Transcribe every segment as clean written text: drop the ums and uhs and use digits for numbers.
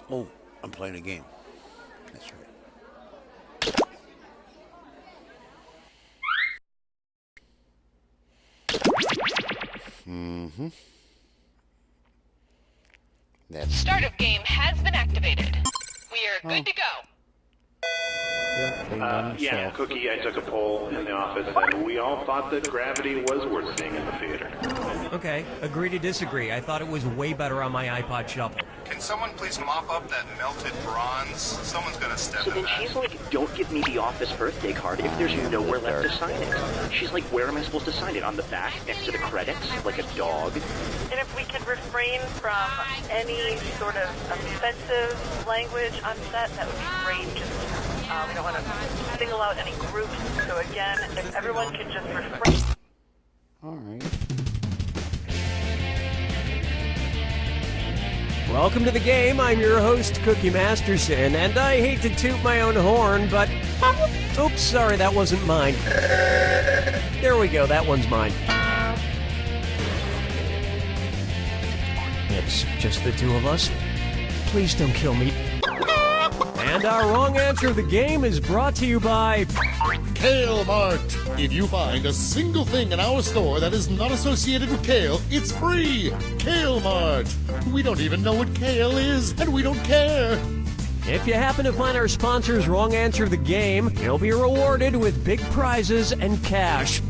Oh, I'm playing a game. That's right. Mm-hmm. Start of game has been activated. We are good to go. Yeah, Cookie, I took a poll in the office, and we all thought that Gravity was worth seeing in the theater. Okay, agree to disagree. I thought it was way better on my iPod Shuffle. Can someone please mop up that melted bronze? Someone's gonna step in then that. she's like, don't give me the office birthday card if there's nowhere left to sign it. She's like, where am I supposed to sign it? On the back, next to the credits? Like a dog? And if we could refrain from any sort of offensive language on set, that would be great. Just, we don't want to single out any groups. So again, if everyone could just refrain. All right. Welcome to the game. I'm your host, Cookie Masterson, and I hate to toot my own horn, but... Oops, sorry, that wasn't mine. There we go, that one's mine. It's just the two of us. Please don't kill me. And our wrong answer of the game is brought to you by... Kale Mart. If you find a single thing in our store that is not associated with kale, it's free. Kale Mart. We don't even know what kale is, and we don't care. If you happen to find our sponsor's wrong answer of the game, you'll be rewarded with big prizes and cash.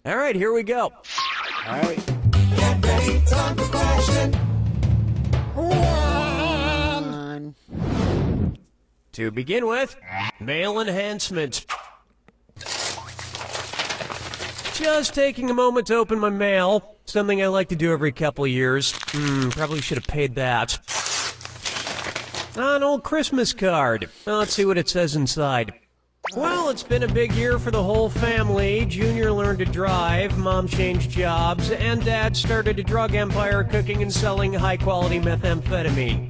All right, here we go. All right. Get ready, time for question. One. To begin with, mail enhancement. Just taking a moment to open my mail. Something I like to do every couple of years. Probably should have paid that. An old Christmas card. Well, let's see what it says inside. Well, it's been a big year for the whole family. Junior learned to drive, Mom changed jobs, and Dad started a drug empire cooking and selling high-quality methamphetamine.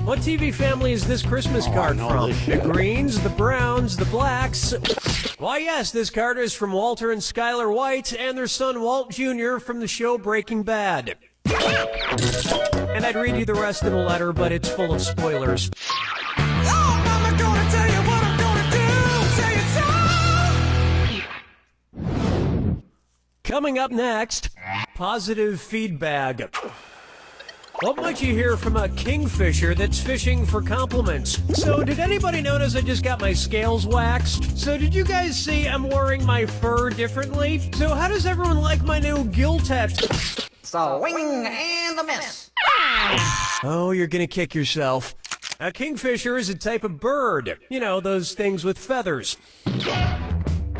What TV family is this Christmas card from? The Greens, the Browns, the Blacks? Why, yes, this card is from Walter and Skylar White and their son Walt Jr. from the show Breaking Bad. And I'd read you the rest of the letter, but it's full of spoilers. Oh, Mama, gonna tell you what I'm gonna do. Say it so. Coming up next, positive feedback. What might you hear from a kingfisher that's fishing for compliments? So did anybody notice I just got my scales waxed? So did you guys see I'm wearing my fur differently? So how does everyone like my new gill tattoo? Swing and a miss. Oh, you're gonna kick yourself. A kingfisher is a type of bird. You know, those things with feathers.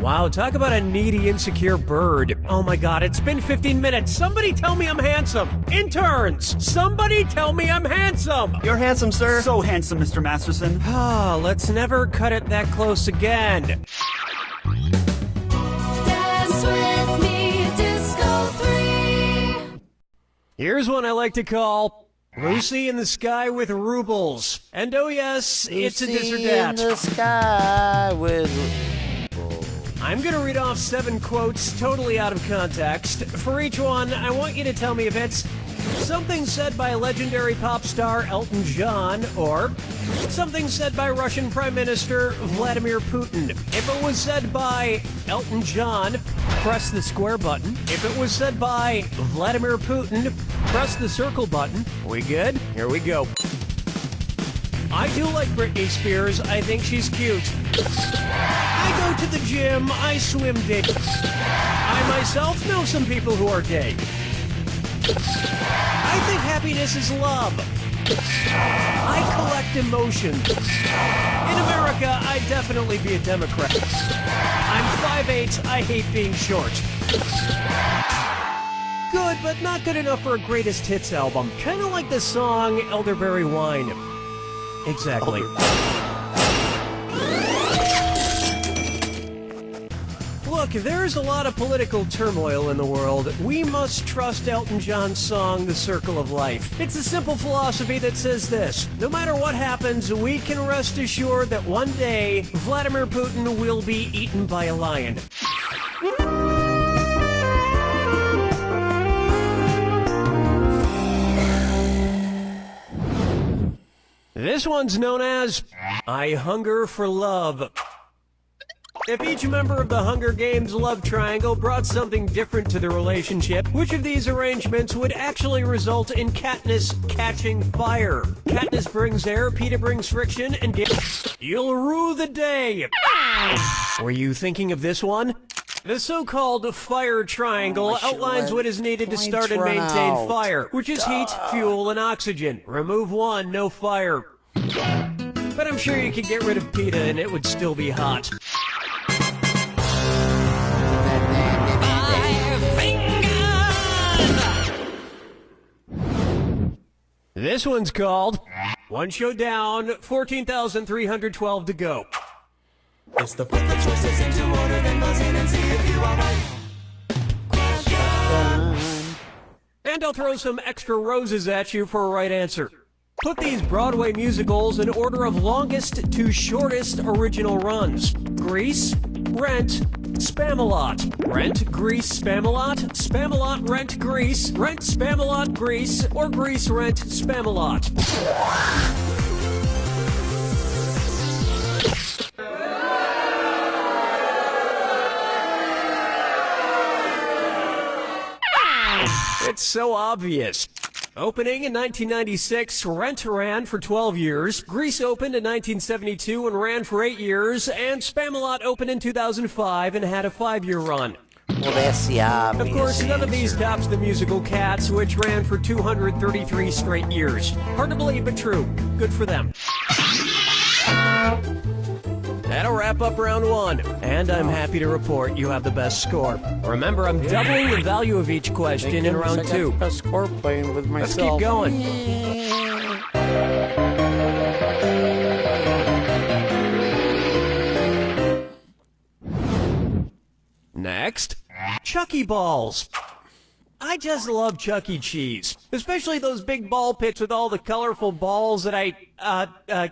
Wow, talk about a needy, insecure bird. Oh my god, it's been 15 minutes. Somebody tell me I'm handsome. Interns, somebody tell me I'm handsome. You're handsome, sir. So handsome, Mr. Masterson. Ah, let's never cut it that close again. Dance with me, Disco 3. Here's one I like to call Lucy in the Sky with Rubles. And oh yes, it's a dis or dat. Lucy in the sky with... I'm going to read off 7 quotes totally out of context. For each one, I want you to tell me if it's something said by legendary pop star Elton John or something said by Russian Prime Minister Vladimir Putin. If it was said by Elton John, press the square button. If it was said by Vladimir Putin, press the circle button. We good? Here we go. I do like Britney Spears. I think she's cute. I go to the gym. I swim gay. I myself know some people who are gay. I think happiness is love. I collect emotions. In America, I'd definitely be a Democrat. I'm 5'8". I hate being short. Good, but not good enough for a greatest hits album. Kind of like the song Elderberry Wine. Exactly. Look, there's a lot of political turmoil in the world. We must trust Elton John's song, The Circle of Life. It's a simple philosophy that says this: no matter what happens, we can rest assured that one day, Vladimir Putin will be eaten by a lion. This one's known as I Hunger for Love. If each member of the Hunger Games love triangle brought something different to the relationship, which of these arrangements would actually result in Katniss catching fire? Katniss brings air, Peeta brings friction, and you'll rue the day. Were you thinking of this one? The so-called fire triangle outlines what is needed to start and maintain fire, which is heat, fuel, and oxygen. Remove one, no fire. But I'm sure you could get rid of Peeta and it would still be hot. This one's called One Show Down, 14,312 to go. It's the put the choices into order, then buzz in and see if you are right. And I'll throw some extra roses at you for a right answer. Put these Broadway musicals in order of longest to shortest original runs. Grease, Rent, Spamalot. Rent, Grease, Spamalot. Spamalot, Rent, Grease. Rent, Spamalot, Grease. Or Grease, Rent, Spamalot. It's so obvious. Opening in 1996, Rent ran for 12 years, Grease opened in 1972 and ran for 8 years, and Spamalot opened in 2005 and had a 5-year run. Well, that's the obvious Of course, none of these answer. tops the musical Cats, which ran for 233 straight years. Hard to believe, but true. Good for them. That'll wrap up round one, and I'm happy to report you have the best score. Remember, I'm doubling the value of each question in round two. Best score playing with Let's myself. keep going. Next, Chucky balls. I just love Chuck E. Cheese, especially those big ball pits with all the colorful balls that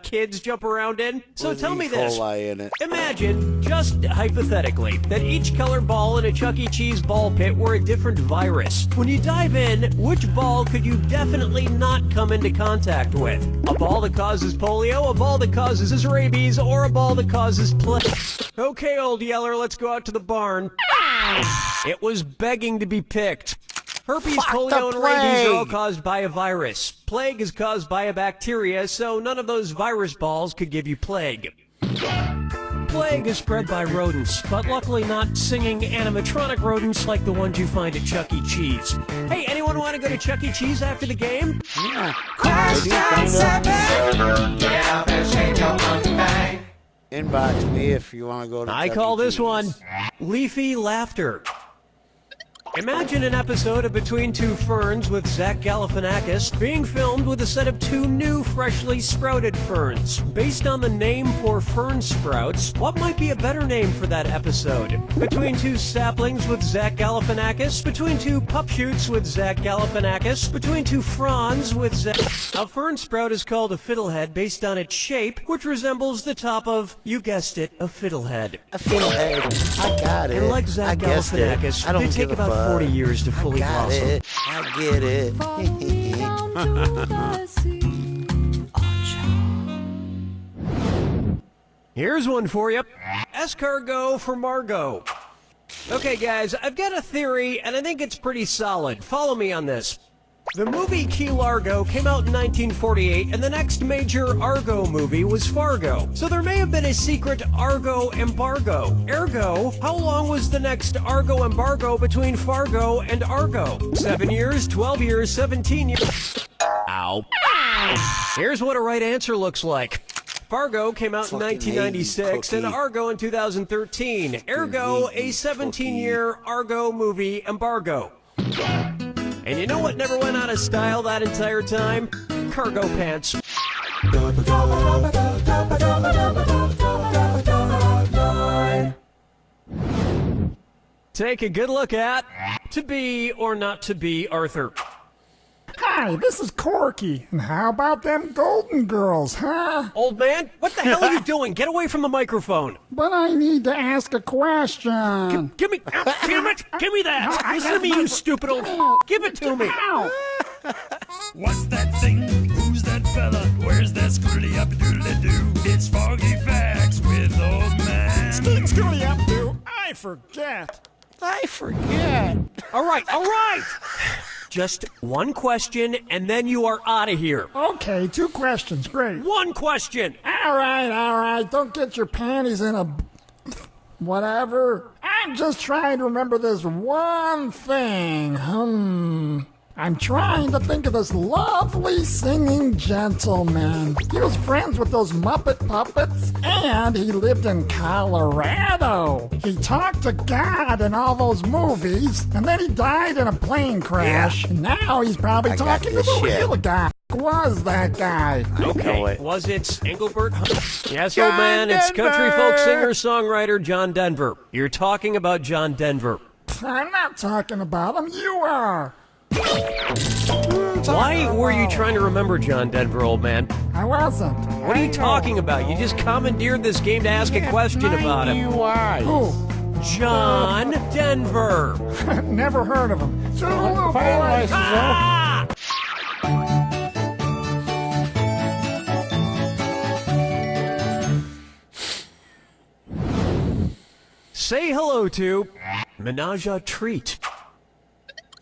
kids jump around in. So With tell E. me this. coli in it. Imagine, just hypothetically, that each color ball in a Chuck E. Cheese ball pit were a different virus. When you dive in, which ball could you definitely not come into contact with? A ball that causes polio, a ball that causes rabies, or a ball that causes plague? Okay, old yeller, let's go out to the barn. It was begging to be picked. Herpes, Fuck polio, the and rabies are all plague. caused by a virus. Plague is caused by a bacteria, so none of those virus balls could give you plague. Plague is spread by rodents, but luckily not singing animatronic rodents like the ones you find at Chuck E. Cheese. Hey, anyone want to go to Chuck E. Cheese after the game? Yeah. Question yeah, better shake your monkey bang. Inbox me if you want to go to I Chuck call E. this Cheese. one Leafy Laughter. Imagine an episode of Between Two Ferns with Zach Galifianakis being filmed with a set of 2 new freshly sprouted ferns. Based on the name for fern sprouts, what might be a better name for that episode? Between 2 saplings with Zach Galifianakis? Between 2 pup shoots with Zach Galifianakis? Between 2 fronds with Zach... A fern sprout is called a fiddlehead based on its shape, which resembles the top of, you guessed it, a fiddlehead. I feel it. I got it. And like Zach I guessed it. Galifianakis, I don't they take give a about fuck. 40 years to fully I got blossom. it. I get it. Here's one for you. Escargot for Margot. Okay, guys, I've got a theory, and I think it's pretty solid. Follow me on this. The movie Key Largo came out in 1948, and the next major Argo movie was Fargo. So there may have been a secret Argo embargo. Ergo, how long was the next Argo embargo between Fargo and Argo? 7 years, 12 years, 17 years. Ow. Here's what a right answer looks like. Fargo came out in Fucking 1996 and cookie. Argo in 2013. Ergo, a 17-year Argo movie embargo. And you know what never went out of style that entire time? Cargo pants. Take a good look at To Be or Not To Be Arthur. Hi, this is Corky. And how about them Golden Girls, huh? Old man, what the hell are you doing? Get away from the microphone. But I need to ask a question. Give me, damn it, give me that. Listen to me, you stupid old, give it to me. Ow. What's that thing? Who's that fella, where's that scroodly up doodly doo? It's Foggy Facts with Old Man. Scooty up, do I forget? I forget. All right. Just one question, and then you are out of here. Okay, 2 questions. Great. One question. All right. Don't get your panties in a... whatever. I'm just trying to remember this one thing. I'm trying to think of this lovely singing gentleman. He was friends with those Muppet puppets, and he lived in Colorado. He talked to God in all those movies, and then he died in a plane crash. Yeah. And now he's probably talking to the real guy. Was that guy? Okay, was it Engelbert? Yes, old man, it's country folk singer-songwriter John Denver. You're talking about John Denver. I'm not talking about him. You are. Why were you trying to remember John Denver, old man? I wasn't. What are you talking about? You just commandeered this game to ask a question about him. Who? John Denver. Never heard of him. Zulu boy. Ah! Say hello to Menage a Treat.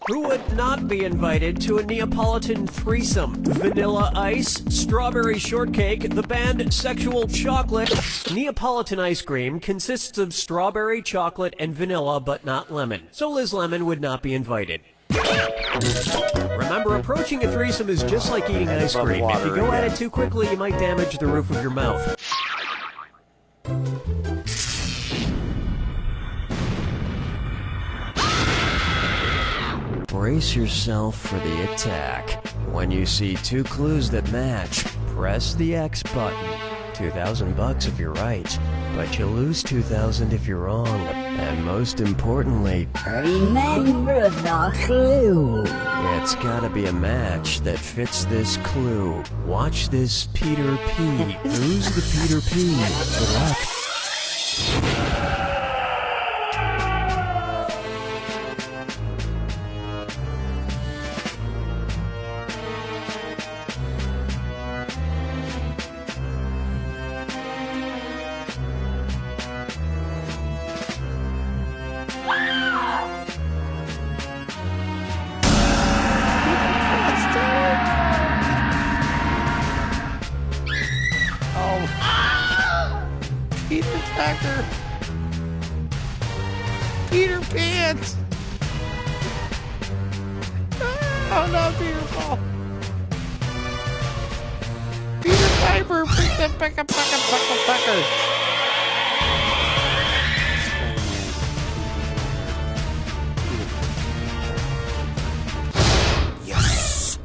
Who would not be invited to a Neapolitan threesome? Vanilla Ice, Strawberry Shortcake, the band Sexual Chocolate. Neapolitan ice cream consists of strawberry, chocolate, and vanilla, but not lemon. So Liz Lemon would not be invited. Remember, approaching a threesome is just like eating ice cream. If you go at it too quickly, you might damage the roof of your mouth. Brace yourself for the attack. When you see 2 clues that match, press the X button. $2,000 if you're right, but you lose $2,000 if you're wrong. And most importantly, remember the clue. It's gotta be a match that fits this clue. Watch this Peter P. Who's the Peter P? Good luck. Peter Packer. Peter Pants. Oh no, Peter Paul. Peter Piper. Pick that pecker. Yes.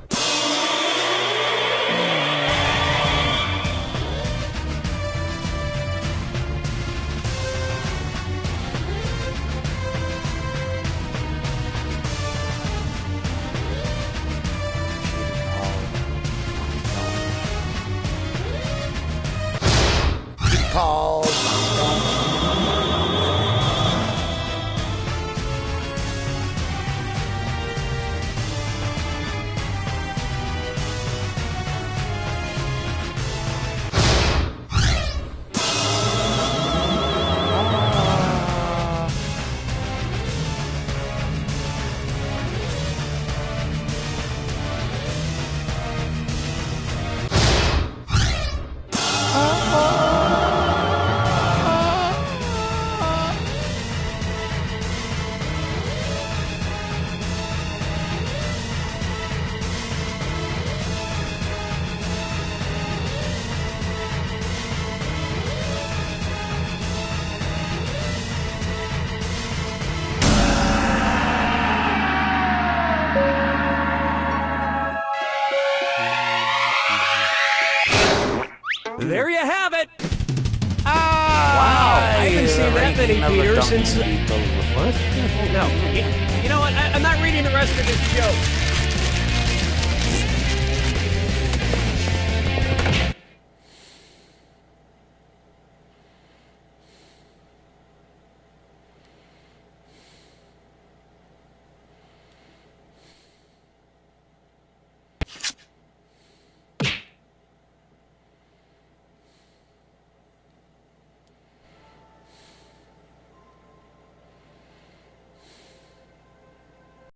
Paul. There you have it. Wow, I haven't seen that many Peters since. What? No, you know what? I'm not reading the rest of this joke.